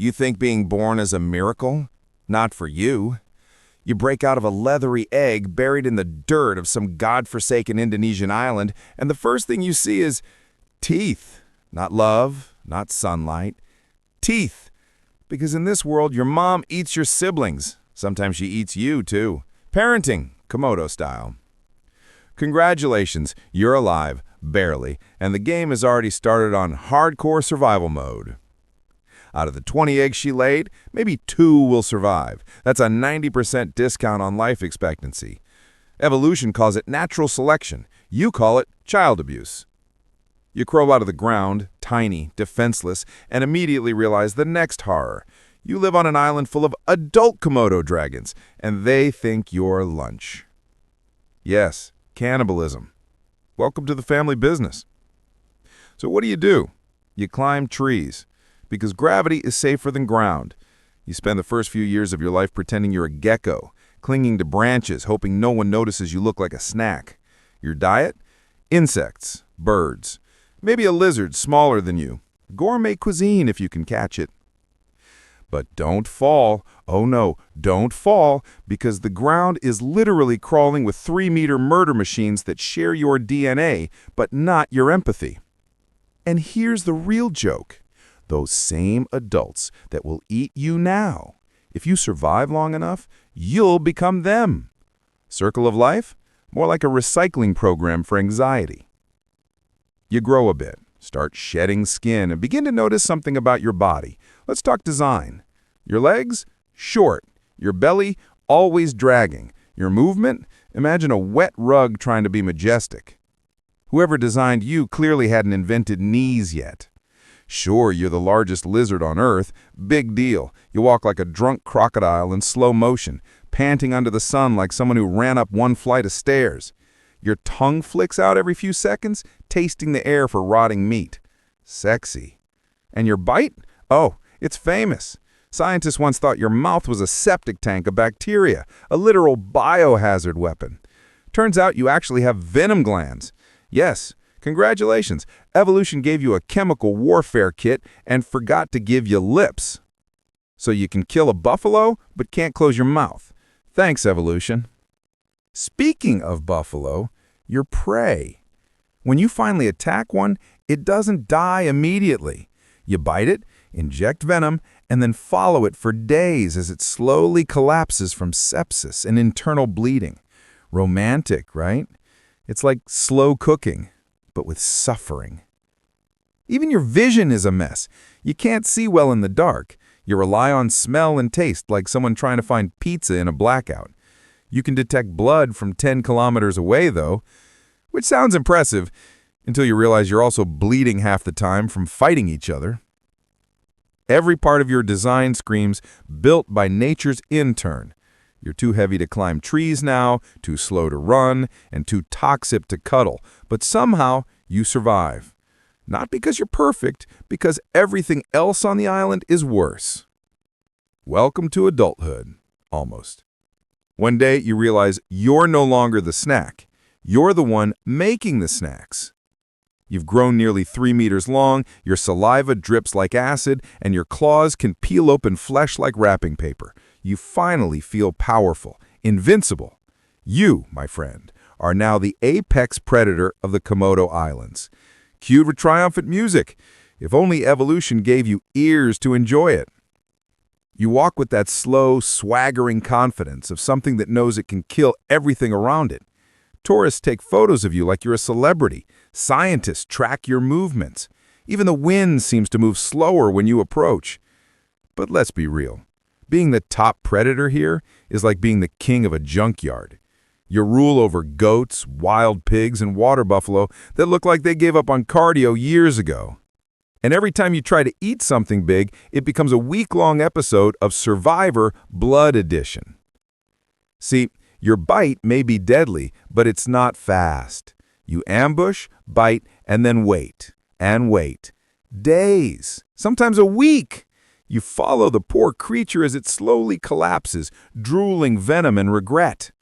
You think being born is a miracle? Not for you. You break out of a leathery egg buried in the dirt of some godforsaken Indonesian island, and the first thing you see is teeth. Not love, not sunlight. Teeth. Because in this world, your mom eats your siblings. Sometimes she eats you, too. Parenting, Komodo style. Congratulations, you're alive, barely, and the game has already started on hardcore survival mode. Out of the 20 eggs she laid, maybe 2 will survive. That's a 90% discount on life expectancy. Evolution calls it natural selection. You call it child abuse. You crawl out of the ground, tiny, defenseless, and immediately realize the next horror. You live on an island full of adult Komodo dragons, and they think you're lunch. Yes, cannibalism. Welcome to the family business. So what do? You climb trees. Because gravity is safer than ground. You spend the first few years of your life pretending you're a gecko, clinging to branches, hoping no one notices you look like a snack. Your diet? Insects, birds, maybe a lizard smaller than you. Gourmet cuisine if you can catch it. But don't fall. Oh no, don't fall, because the ground is literally crawling with 3-meter murder machines that share your DNA, but not your empathy. And here's the real joke. Those same adults that will eat you now. If you survive long enough, you'll become them. Circle of life? More like a recycling program for anxiety. You grow a bit, start shedding skin, and begin to notice something about your body. Let's talk design. Your legs? Short. Your belly? Always dragging. Your movement? Imagine a wet rug trying to be majestic. Whoever designed you clearly hadn't invented knees yet. Sure, you're the largest lizard on Earth. Big deal. You walk like a drunk crocodile in slow motion, panting under the sun like someone who ran up 1 flight of stairs. Your tongue flicks out every few seconds, tasting the air for rotting meat. Sexy. And your bite? Oh, it's famous. Scientists once thought your mouth was a septic tank of bacteria, a literal biohazard weapon. Turns out you actually have venom glands. Yes. Congratulations, evolution gave you a chemical warfare kit and forgot to give you lips. So you can kill a buffalo, but can't close your mouth. Thanks, evolution. Speaking of buffalo, your prey. When you finally attack one, it doesn't die immediately. You bite it, inject venom, and then follow it for days as it slowly collapses from sepsis and internal bleeding. Romantic, right? It's like slow cooking, but with suffering. Even your vision is a mess. You can't see well in the dark. You rely on smell and taste like someone trying to find pizza in a blackout. You can detect blood from 10 kilometers away, though, which sounds impressive until you realize you're also bleeding half the time from fighting each other. Every part of your design screams, built by nature's intern. You're too heavy to climb trees now, too slow to run, and too toxic to cuddle. But somehow, you survive. Not because you're perfect, because everything else on the island is worse. Welcome to adulthood, almost. One day, you realize you're no longer the snack. You're the one making the snacks. You've grown nearly 3 meters long, your saliva drips like acid, and your claws can peel open flesh like wrapping paper. You finally feel powerful, invincible. You, my friend, are now the apex predator of the Komodo Islands. Cued with triumphant music. If only evolution gave you ears to enjoy it. You walk with that slow, swaggering confidence of something that knows it can kill everything around it. Tourists take photos of you like you're a celebrity. Scientists track your movements. Even the wind seems to move slower when you approach. But let's be real. Being the top predator here is like being the king of a junkyard. You rule over goats, wild pigs, and water buffalo that look like they gave up on cardio years ago. And every time you try to eat something big, it becomes a week-long episode of Survivor Blood Edition. See, your bite may be deadly, but it's not fast. You ambush, bite, and then wait. And wait. Days, sometimes a week. You follow the poor creature as it slowly collapses, drooling venom and regret.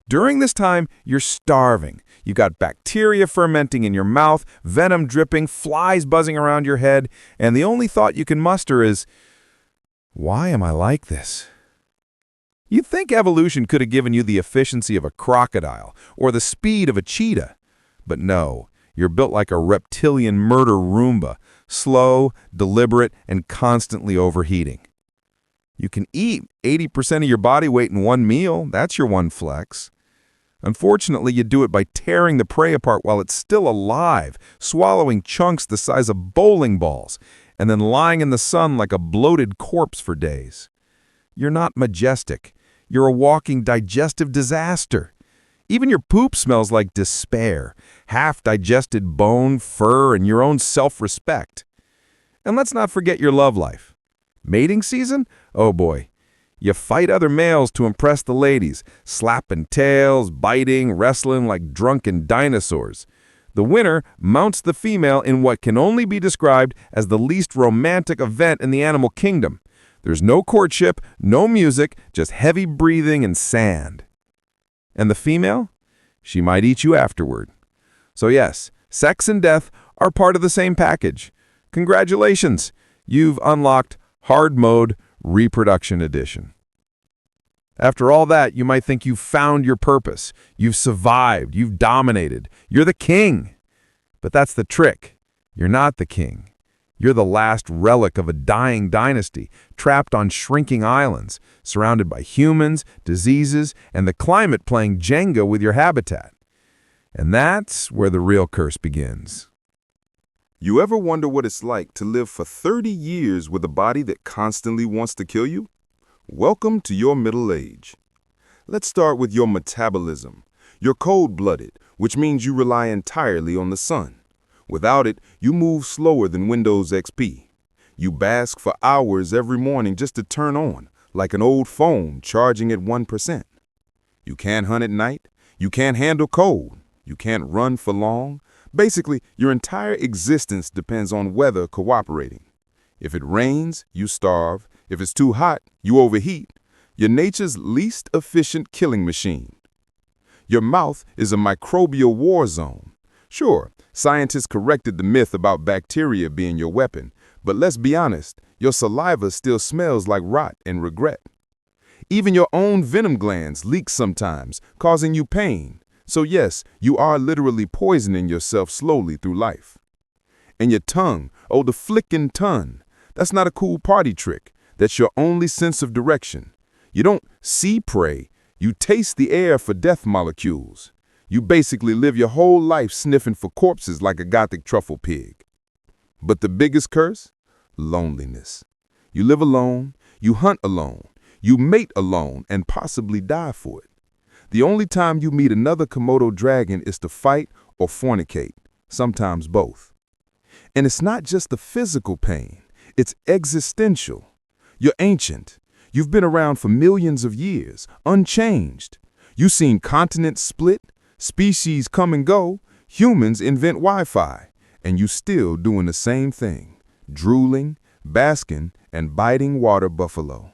During this time, you're starving. You got bacteria fermenting in your mouth, venom dripping, flies buzzing around your head, and the only thought you can muster is, why am I like this? You'd think evolution could have given you the efficiency of a crocodile or the speed of a cheetah. But no, you're built like a reptilian murder Roomba, slow, deliberate, and constantly overheating. You can eat 80% of your body weight in one meal. That's your one flex. Unfortunately, you do it by tearing the prey apart while it's still alive, swallowing chunks the size of bowling balls, and then lying in the sun like a bloated corpse for days. You're not majestic. You're a walking digestive disaster. Even your poop smells like despair, half-digested bone, fur, and your own self-respect. And let's not forget your love life. Mating season? Oh boy. You fight other males to impress the ladies, slapping tails, biting, wrestling like drunken dinosaurs. The winner mounts the female in what can only be described as the least romantic event in the animal kingdom. There's no courtship, no music, just heavy breathing and sand. And the female? She might eat you afterward. So yes, sex and death are part of the same package. Congratulations, you've unlocked Hard Mode Reproduction Edition. After all that, you might think you've found your purpose. You've survived. You've dominated. You're the king. But that's the trick. You're not the king. You're the last relic of a dying dynasty, trapped on shrinking islands, surrounded by humans, diseases, and the climate playing Jenga with your habitat. And that's where the real curse begins. You ever wonder what it's like to live for 30 years with a body that constantly wants to kill you? Welcome to your middle age. Let's start with your metabolism. You're cold-blooded, which means you rely entirely on the sun. Without it, you move slower than Windows XP. You bask for hours every morning just to turn on, like an old phone charging at 1%. You can't hunt at night. You can't handle cold. You can't run for long. Basically, your entire existence depends on weather cooperating. If it rains, you starve. If it's too hot, you overheat. You're nature's least efficient killing machine. Your mouth is a microbial war zone. Sure, scientists corrected the myth about bacteria being your weapon, but let's be honest, your saliva still smells like rot and regret. Even your own venom glands leak sometimes, causing you pain. So yes, you are literally poisoning yourself slowly through life. And your tongue, oh, the flicking tongue, that's not a cool party trick. That's your only sense of direction. You don't see prey, you taste the air for death molecules. You basically live your whole life sniffing for corpses like a gothic truffle pig. But the biggest curse? Loneliness. You live alone, you hunt alone, you mate alone, and possibly die for it. The only time you meet another Komodo dragon is to fight or fornicate, sometimes both. And it's not just the physical pain, it's existential. You're ancient. You've been around for millions of years, unchanged. You've seen continents split, species come and go, humans invent Wi-Fi, and you still doing the same thing, drooling, basking, and biting water buffalo.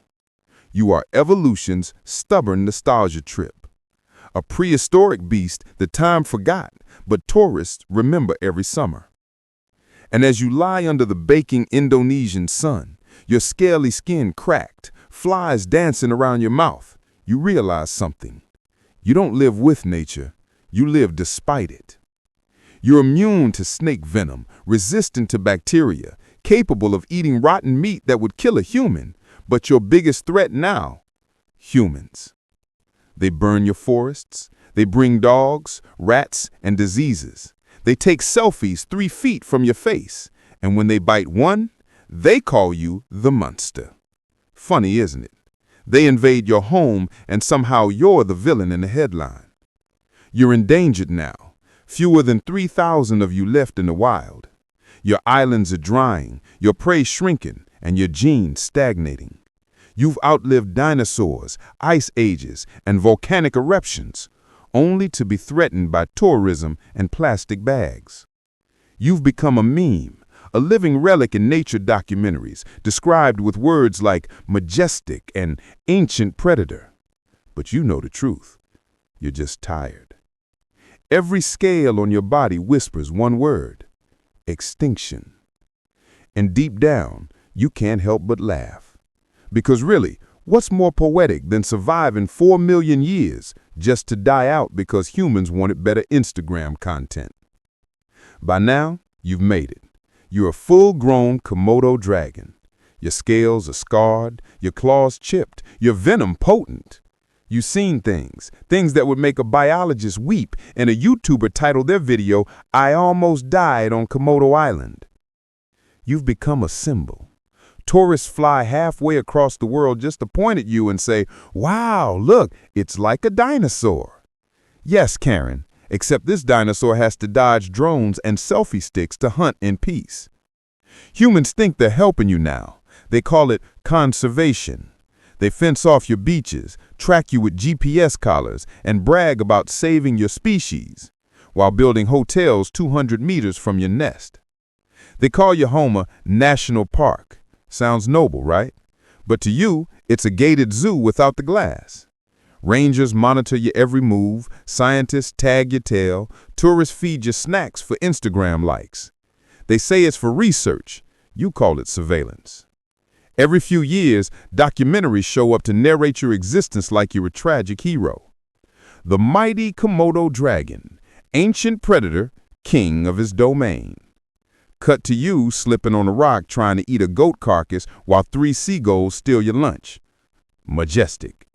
You are evolution's stubborn nostalgia trip. A prehistoric beast that time forgot, but tourists remember every summer. And as you lie under the baking Indonesian sun, your scaly skin cracked, flies dancing around your mouth, you realize something. You don't live with nature, you live despite it. You're immune to snake venom, resistant to bacteria, capable of eating rotten meat that would kill a human, but your biggest threat now? Humans. They burn your forests, they bring dogs, rats, and diseases. They take selfies 3 feet from your face, and when they bite one, they call you the monster. Funny, isn't it? They invade your home, and somehow you're the villain in the headline. You're endangered now. Fewer than 3,000 of you left in the wild. Your islands are drying, your prey shrinking, and your genes stagnating. You've outlived dinosaurs, ice ages, and volcanic eruptions, only to be threatened by tourism and plastic bags. You've become a meme, a living relic in nature documentaries, described with words like majestic and ancient predator. But you know the truth. You're just tired. Every scale on your body whispers one word: extinction. And deep down, you can't help but laugh. Because really, what's more poetic than surviving 4 million years just to die out because humans wanted better Instagram content? By now, you've made it. You're a full-grown Komodo dragon. Your scales are scarred, your claws chipped, your venom potent. You've seen things that would make a biologist weep and a YouTuber title their video, "I Almost Died on Komodo Island." You've become a symbol. Tourists fly halfway across the world just to point at you and say, "Wow, look, it's like a dinosaur." Yes, Karen, except this dinosaur has to dodge drones and selfie sticks to hunt in peace. Humans think they're helping you now. They call it conservation. They fence off your beaches, track you with GPS collars, and brag about saving your species, while building hotels 200 meters from your nest. They call your home a national park. Sounds noble, right? But to you, it's a gated zoo without the glass. Rangers monitor your every move, scientists tag your tail, tourists feed you snacks for Instagram likes. They say it's for research. You call it surveillance. Every few years, documentaries show up to narrate your existence like you're a tragic hero. The mighty Komodo dragon, ancient predator, king of his domain. Cut to you slipping on a rock trying to eat a goat carcass while 3 seagulls steal your lunch. Majestic.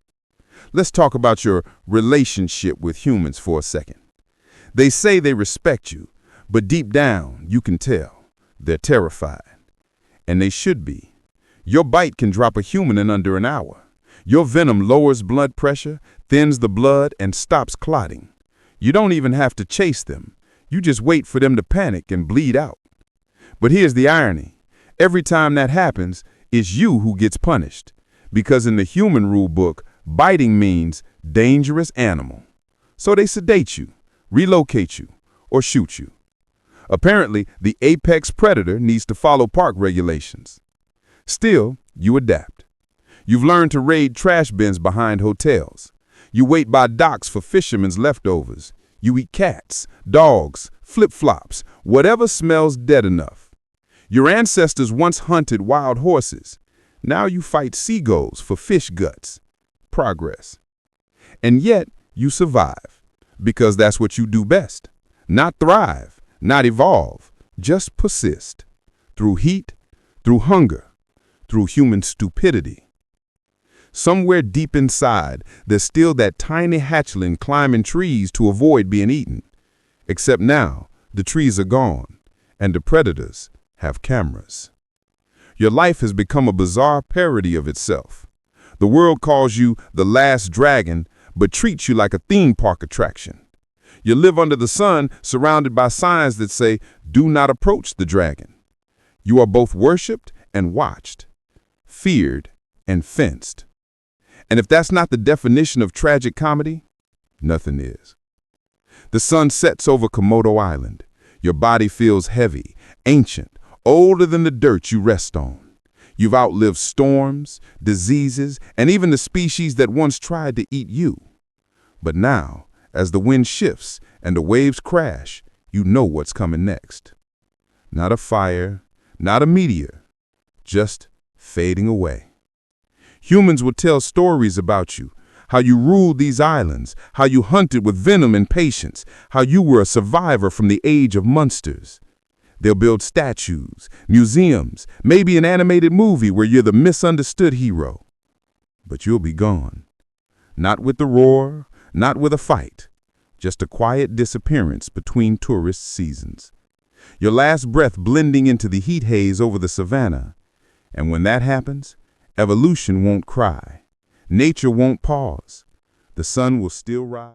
Let's talk about your relationship with humans for a second. They say they respect you, but deep down, you can tell they're terrified. And they should be. Your bite can drop a human in under an hour. Your venom lowers blood pressure, thins the blood, and stops clotting. You don't even have to chase them. You just wait for them to panic and bleed out. But here's the irony. Every time that happens, it's you who gets punished. Because in the human rule book, biting means dangerous animal. So they sedate you, relocate you, or shoot you. Apparently, the apex predator needs to follow park regulations. Still, you adapt. You've learned to raid trash bins behind hotels. You wait by docks for fishermen's leftovers. You eat cats, dogs, flip-flops, whatever smells dead enough. Your ancestors once hunted wild horses. Now you fight seagulls for fish guts. Progress. And yet, you survive. Because that's what you do best. Not thrive, not evolve, just persist. Through heat, through hunger, through human stupidity. Somewhere deep inside, there's still that tiny hatchling climbing trees to avoid being eaten. Except now, the trees are gone, and the predators have cameras. Your life has become a bizarre parody of itself. The world calls you the last dragon, but treats you like a theme park attraction. You live under the sun, surrounded by signs that say, "Do not approach the dragon." You are both worshipped and watched, feared and fenced. And if that's not the definition of tragic comedy, nothing is. The sun sets over Komodo Island. Your body feels heavy, ancient, older than the dirt you rest on. You've outlived storms, diseases, and even the species that once tried to eat you. But now, as the wind shifts and the waves crash, you know what's coming next. Not a fire, not a meteor, just fading away. Humans will tell stories about you, how you ruled these islands, how you hunted with venom and patience, how you were a survivor from the age of monsters. They'll build statues, museums, maybe an animated movie where you're the misunderstood hero. But you'll be gone. Not with the roar, not with a fight, just a quiet disappearance between tourist seasons. Your last breath blending into the heat haze over the savannah. And when that happens, evolution won't cry. Nature won't pause. The sun will still rise.